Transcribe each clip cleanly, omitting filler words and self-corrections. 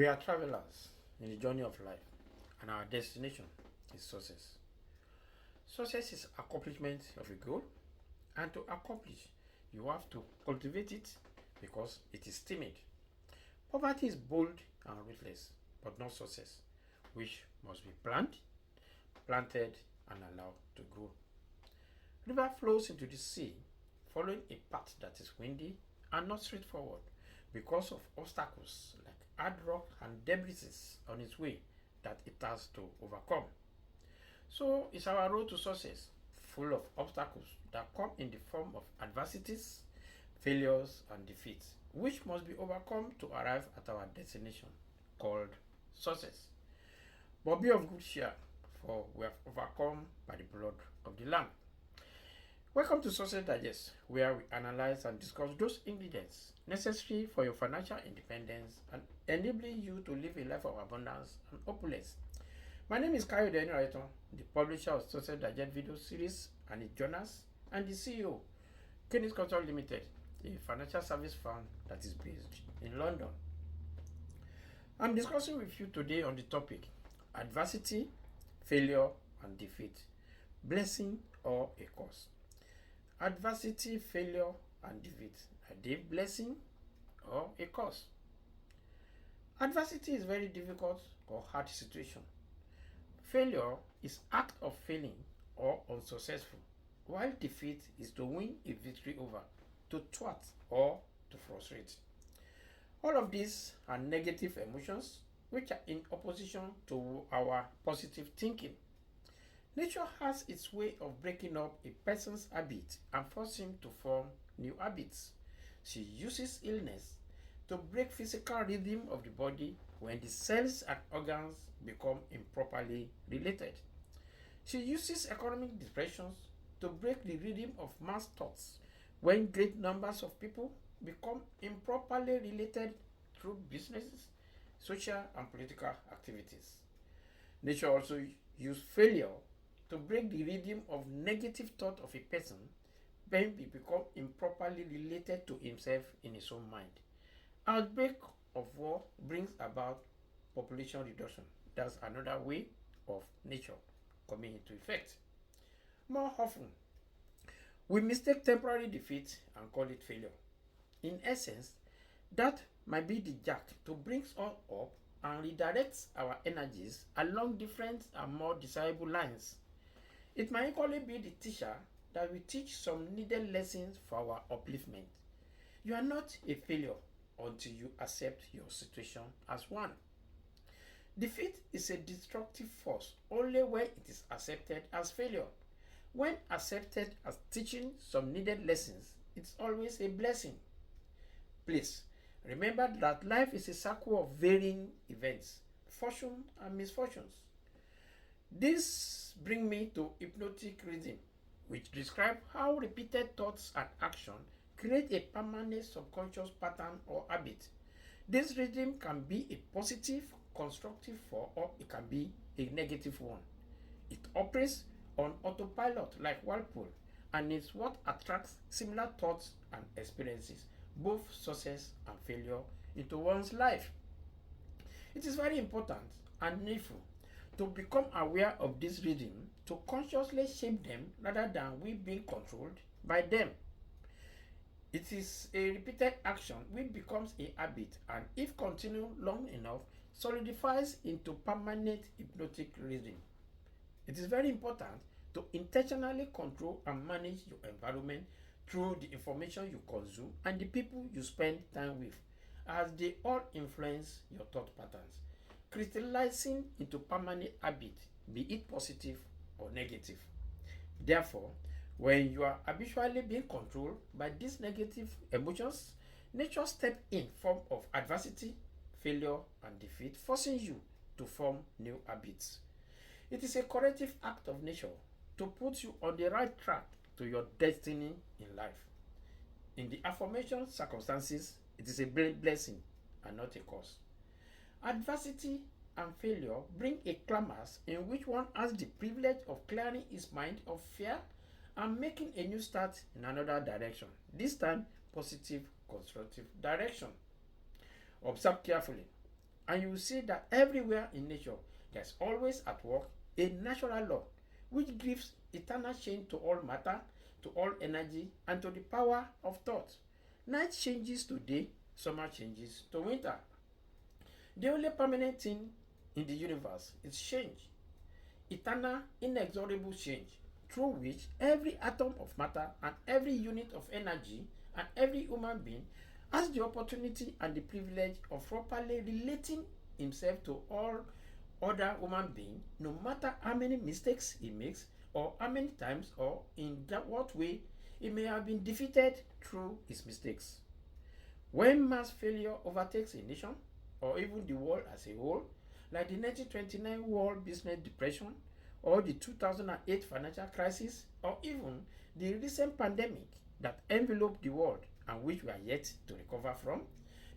We are travelers in the journey of life, and our destination is success. Success is accomplishment of a goal, and to accomplish, you have to cultivate it because it is timid. Poverty is bold and ruthless, but not success, which must be planted, and allowed to grow. River flows into the sea, following a path that is windy and not straightforward because of obstacles like hard rock and debris on its way that it has to overcome. So it's our road to success, full of obstacles that come in the form of adversities, failures, and defeats, which must be overcome to arrive at our destination called success. But be of good cheer, for we have overcome by the blood of the Lamb. Welcome to Success Digest, where we analyze and discuss those ingredients necessary for your financial independence and enabling you to live a life of abundance and opulence. My name is Kayo Deniraito, the publisher of Success Digest video series and its journals, and the CEO, Kenis Consult Limited, a financial service firm that is based in London. I'm discussing with you today on the topic adversity, failure, and defeat, blessing or a curse. Adversity, failure, and defeat, are they blessing or a curse? Adversity is very difficult or hard situation. Failure is act of failing or unsuccessful, while defeat is to win a victory over, to thwart or to frustrate. All of these are negative emotions which are in opposition to our positive thinking. Nature has its way of breaking up a person's habit and forcing him to form new habits. She uses illness to break physical rhythm of the body when the cells and organs become improperly related. She uses economic depressions to break the rhythm of mass thoughts when great numbers of people become improperly related through businesses, social and political activities. Nature also uses failure to break the rhythm of negative thought of a person when he become improperly related to himself in his own mind. Outbreak of war brings about population reduction. That's another way of nature coming into effect. More often, we mistake temporary defeat and call it failure. In essence, that might be the jack to bring us up and redirects our energies along different and more desirable lines. It might equally be the teacher that will teach some needed lessons for our upliftment. You are not a failure until you accept your situation as one. Defeat is a destructive force only when it is accepted as failure. When accepted as teaching some needed lessons, it's always a blessing. Please remember that life is a circle of varying events, fortune and misfortunes. This brings me to hypnotic rhythm, which describes how repeated thoughts and action create a permanent subconscious pattern or habit. This rhythm can be a positive, constructive force, or it can be a negative one. It operates on autopilot like Whirlpool and is what attracts similar thoughts and experiences, both success and failure, into one's life. It is very important and needful to become aware of this rhythm, to consciously shape them rather than we being controlled by them. It is a repeated action which becomes a habit and if continued long enough solidifies into permanent hypnotic rhythm. It is very important to intentionally control and manage your environment through the information you consume and the people you spend time with, as they all influence your thought patterns, crystallizing into permanent habit, be it positive or negative. Therefore, when you are habitually being controlled by these negative emotions, nature steps in form of adversity, failure, and defeat, forcing you to form new habits. It is a corrective act of nature to put you on the right track to your destiny in life. In the aforementioned circumstances, it is a blessing and not a curse. Adversity and failure bring a climax in which one has the privilege of clearing his mind of fear and making a new start in another direction, this time positive, constructive direction. Observe carefully. And you will see that everywhere in nature, there's always at work a natural law which gives eternal change to all matter, to all energy, and to the power of thought. Night changes to day, summer changes to winter. The only permanent thing in the universe is change, eternal, inexorable change, through which every atom of matter and every unit of energy and every human being has the opportunity and the privilege of properly relating himself to all other human beings, no matter how many mistakes he makes, or how many times, or in what way he may have been defeated through his mistakes. When mass failure overtakes a nation, or even the world as a whole, like the 1929 World Business Depression, or the 2008 financial crisis, or even the recent pandemic that enveloped the world and which we are yet to recover from,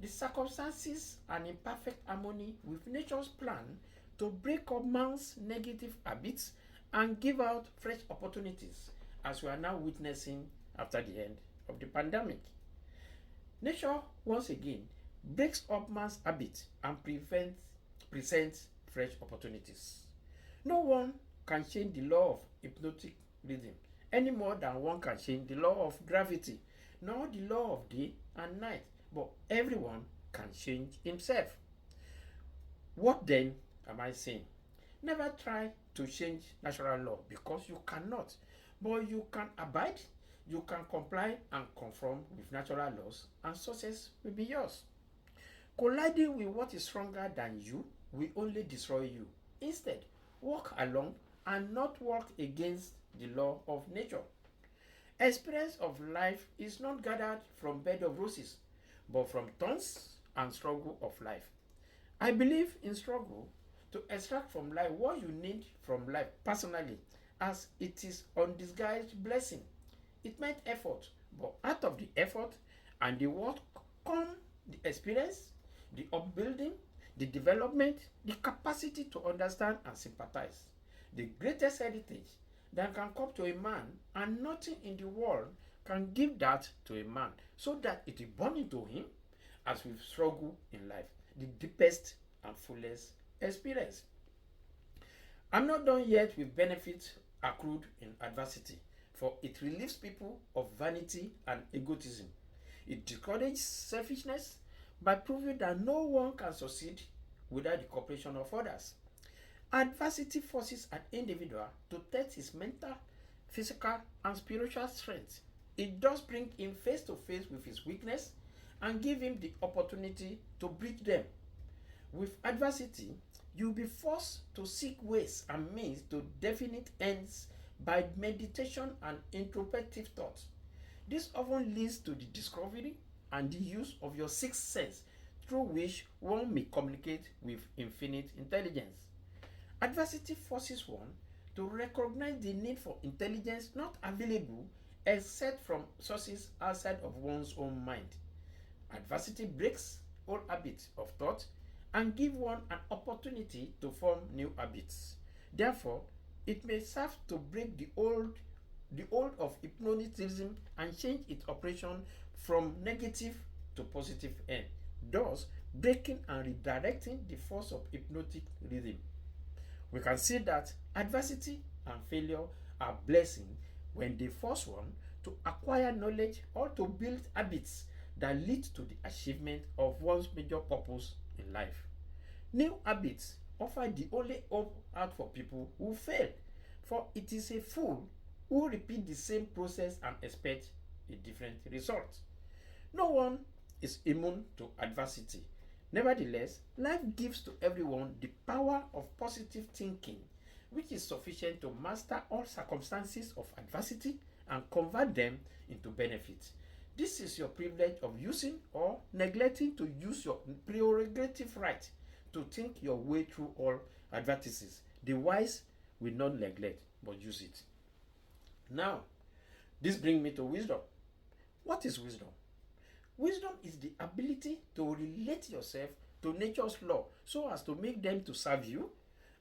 the circumstances are in perfect harmony with nature's plan to break up man's negative habits and give out fresh opportunities, as we are now witnessing after the end of the pandemic. Nature, once again, breaks up man's habits and presents fresh opportunities. No one can change the law of hypnotic rhythm any more than one can change the law of gravity, nor the law of day and night, but everyone can change himself. What then am I saying? Never try to change natural law because you cannot, but you can abide, you can comply and conform with natural laws, and success will be yours. Colliding with what is stronger than you will only destroy you. Instead, walk along and not work against the law of nature. Experience of life is not gathered from bed of roses, but from thorns and struggle of life. I believe in struggle to extract from life what you need from life personally, as it is undisguised blessing. It meant effort, but out of the effort and the work come the experience, the upbuilding, the development, the capacity to understand and sympathize. The greatest heritage that can come to a man, and nothing in the world can give that to a man, so that it will burn into him as we struggle in life, the deepest and fullest experience. I'm not done yet with benefits accrued in adversity, for it relieves people of vanity and egotism. It discourages selfishness by proving that no one can succeed without the cooperation of others. Adversity forces an individual to test his mental, physical, and spiritual strength. It does bring him face to face with his weakness and give him the opportunity to bridge them. With adversity, you'll be forced to seek ways and means to definite ends by meditation and introspective thought. This often leads to the discovery and the use of your sixth sense, through which one may communicate with infinite intelligence. Adversity forces one to recognize the need for intelligence not available except from sources outside of one's own mind. Adversity breaks old habits of thought and gives one an opportunity to form new habits. Therefore, it may serve to break the old of hypnotism and change its operation from negative to positive end, thus breaking and redirecting the force of hypnotic rhythm. We can see that adversity and failure are blessings when they force one to acquire knowledge or to build habits that lead to the achievement of one's major purpose in life. New habits offer the only hope out for people who fail, for it is a fool who repeat the same process and expect a different result. No one is immune to adversity. Nevertheless, life gives to everyone the power of positive thinking, which is sufficient to master all circumstances of adversity and convert them into benefits. This is your privilege of using or neglecting to use your prerogative right to think your way through all adversities. The wise will not neglect but use it. Now, this brings me to wisdom. What is wisdom? Wisdom is the ability to relate yourself to nature's law so as to make them to serve you,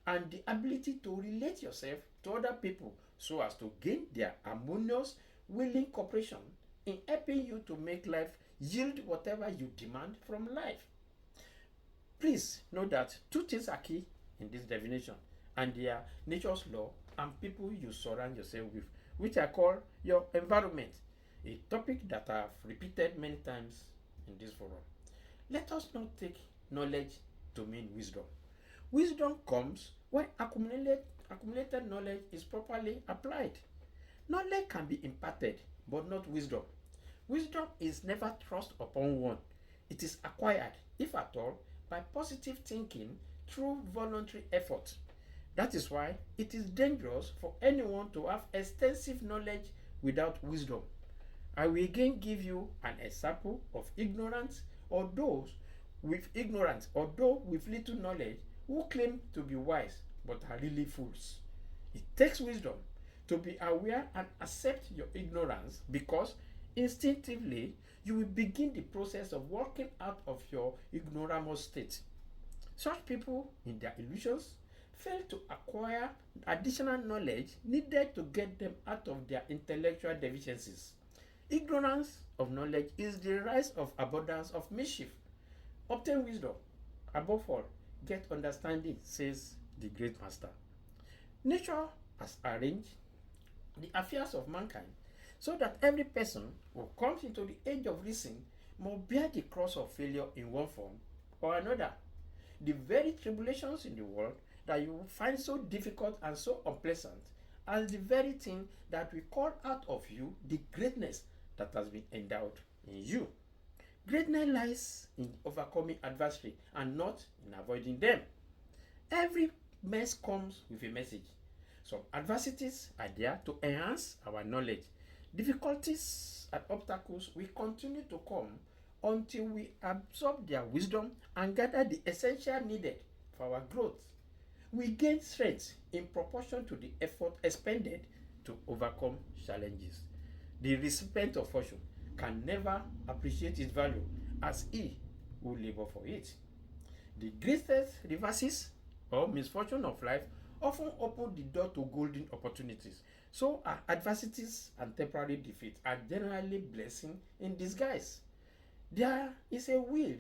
and the ability to relate yourself to other people so as to gain their harmonious, willing cooperation in helping you to make life yield whatever you demand from life. Please know that two things are key in this definition, and they are nature's law and people you surround yourself with, which I call your environment, a topic that I've repeated many times in this forum. Let us not take knowledge to mean wisdom. Wisdom comes when accumulated knowledge is properly applied. Knowledge can be imparted, but not wisdom. Wisdom is never thrust upon one. It is acquired, if at all, by positive thinking through voluntary effort. That is why it is dangerous for anyone to have extensive knowledge without wisdom. I will again give you an example of ignorance or those with ignorance or those with little knowledge who claim to be wise but are really fools. It takes wisdom to be aware and accept your ignorance, because instinctively you will begin the process of working out of your ignoramus state. Such people, in their illusions, fail to acquire additional knowledge needed to get them out of their intellectual deficiencies. Ignorance of knowledge is the rise of abundance of mischief. Obtain wisdom. Above all, get understanding, says the great master. Nature has arranged the affairs of mankind so that every person who comes into the age of reason must bear the cross of failure in one form or another. The very tribulations in the world that you will find so difficult and so unpleasant as the very thing that will call out of you the greatness that has been endowed in you. Greatness lies in overcoming adversity and not in avoiding them. Every mess comes with a message. Some adversities are there to enhance our knowledge. Difficulties and obstacles will continue to come until we absorb their wisdom and gather the essential needed for our growth. We gain strength in proportion to the effort expended to overcome challenges. The recipient of fortune can never appreciate its value as he who labor for it. The greatest reverses or misfortune of life often open the door to golden opportunities. So are adversities and temporary defeat are generally blessing in disguise. There is a will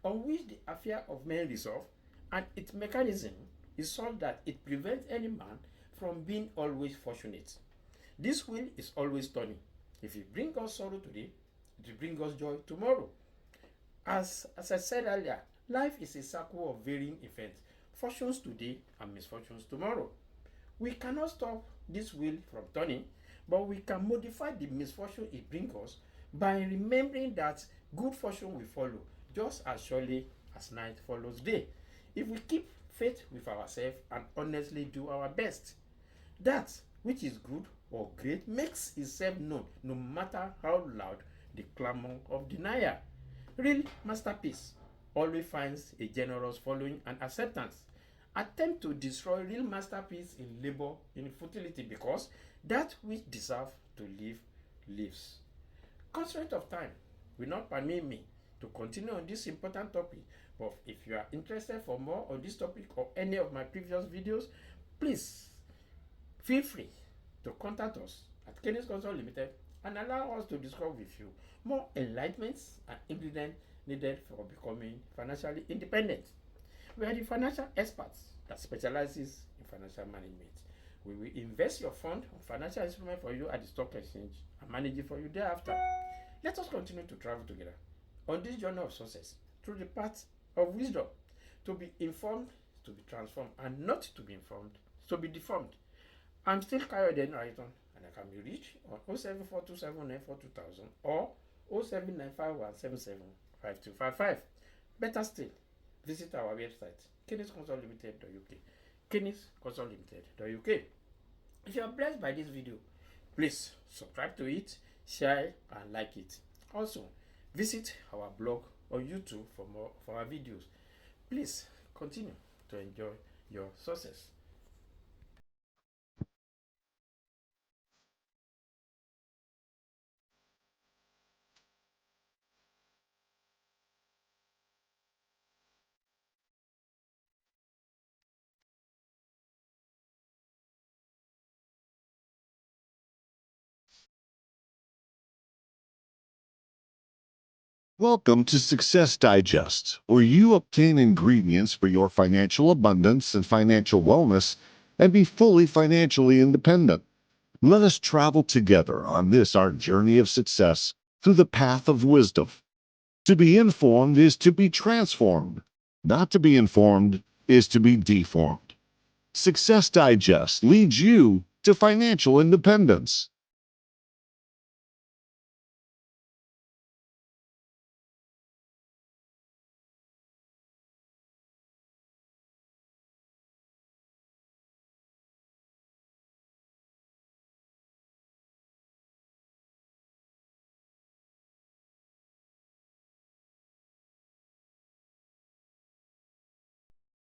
on which the affair of men resolve, and its mechanism is such that it prevents any man from being always fortunate. This will is always turning. If it brings us sorrow today, it will bring us joy tomorrow. As I said earlier, life is a circle of varying events, fortunes today and misfortunes tomorrow. We cannot stop this wheel from turning, but we can modify the misfortune it brings us by remembering that good fortune will follow just as surely as night follows day, if we keep faith with ourselves and honestly do our best. That which is good or great makes itself known no matter how loud the clamor of denial. Real masterpiece always finds a generous following and acceptance. Attempt to destroy real masterpiece in labor in futility, because that which deserves to live lives. Constraint of time will not permit me to continue on this important topic, but if you are interested for more on this topic or any of my previous videos, please feel free to contact us at Kenny's Consult Limited and allow us to discuss with you more enlightenments and ingredients needed for becoming financially independent. We are the financial experts that specializes in financial management. We will invest your fund on financial instrument for you at the stock exchange and manage it for you thereafter. Let us continue to travel together on this journey of success through the path of wisdom, to be informed, to be transformed, and not to be informed, to be deformed. I'm still Kayode Nariton, and I can be reached on 07427942000 or 07951775255. Better still, visit our website, kennisconsultlimited.uk. kennisconsultlimited.uk. If you are blessed by this video, please subscribe to it, share and like it. Also, visit our blog on YouTube for more of our videos. Please continue to enjoy your success. Welcome to Success Digest, where you obtain ingredients for your financial abundance and financial wellness and be fully financially independent. Let us travel together on this our journey of success through the path of wisdom. To be informed is to be transformed. Not to be informed is to be deformed. Success Digest leads you to financial independence.